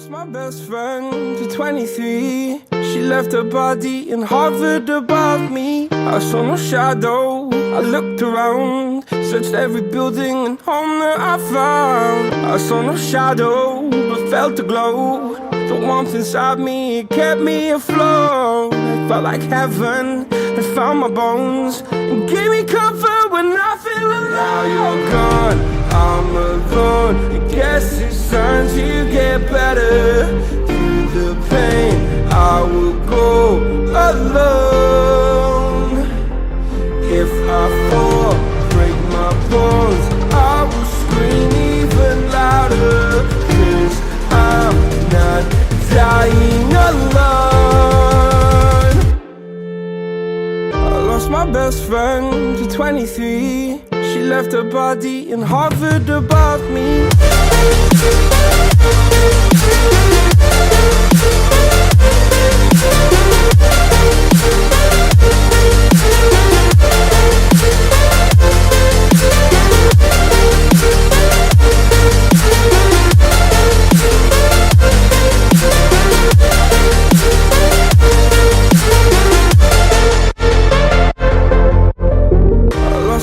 lost my best friend to 23. She left her body and hovered above me. I saw no shadow, I looked around, searched every building and home that I found. I saw no shadow, but felt the glow. The warmth inside me, it kept me afloat. It felt like heaven had found my bones and gave me comfort when I feel alone. Now you're gone, I'm alone. I guess it's time to get better. Through the pain, I will go alone. If I fall, break my bones, I will scream even louder. 'Cause I'm not dying alone. I lost my best friend to 23. She left her body and hovered above me.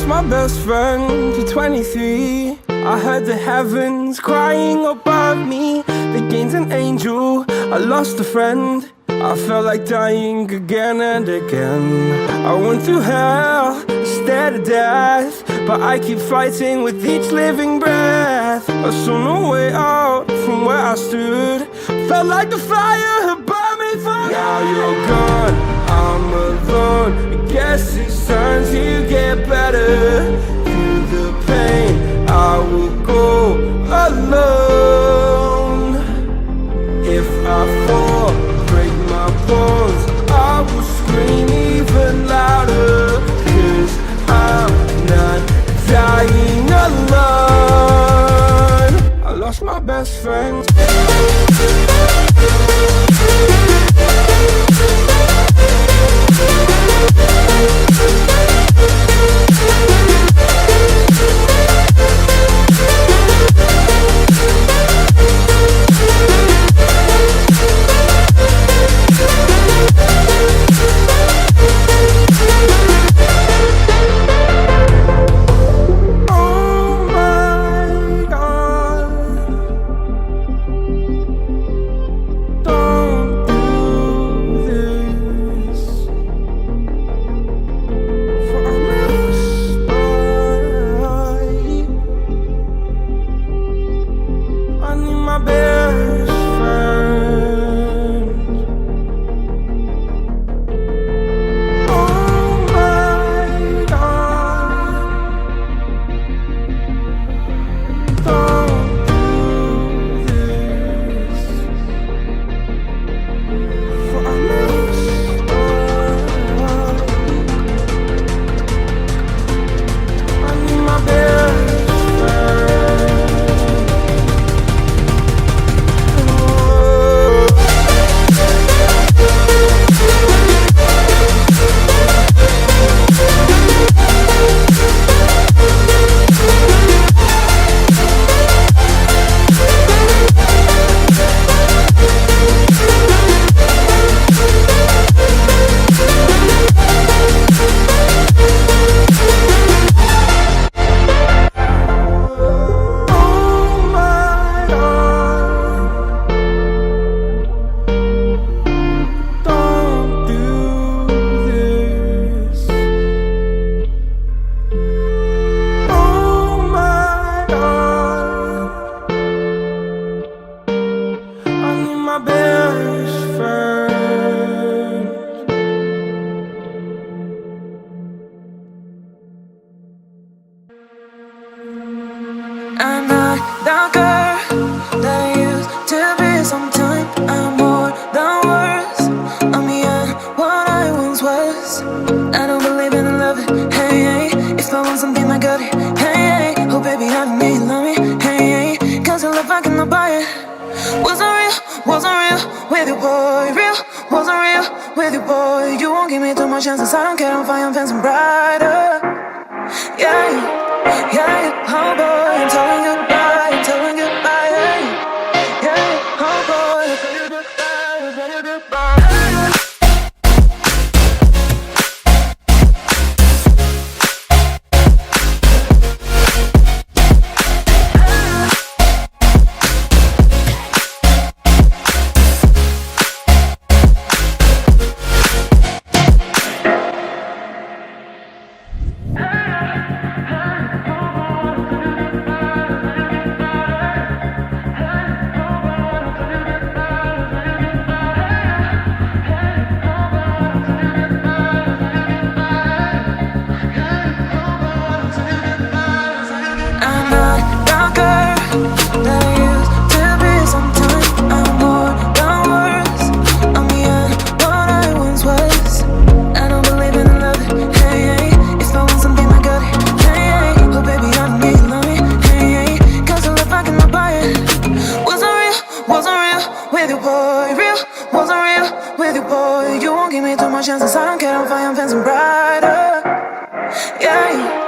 My best friend to 23. I heard the heavens crying above me. They gained an angel, I lost a friend. I felt like dying again and again. I went through hell, stared at death, but I keep fighting with each living breath. I saw no way out from where I stood. Felt like the fire had burned me for good. Now you're gone, I'm alone. I guess it's time to get better. Through the pain, I will go alone. If I fall, break my bones, I will scream even louder. 'Cause I'm not dying alone. I lost my best friend. I'm not the girl that I used to be. Sometimes I'm more than words. I'm beyond what I once was. I don't believe in love, hey, hey. If I want something, I got it, hey, hey. Oh baby, I don't need love me, hey, hey. 'Cause your love I cannot buy it. Wasn't real with you, boy. Real, wasn't real with you, boy. You won't give me too much chances, I don't care, I'm fine, I'm fancy brighter. Yeah, yeah, oh boy, I'm telling goodbye, yeah, oh boy. with you, boy. Real wasn't real with you, boy. You won't give me too much chances. I don't care if I am fancy brighter. Yeah.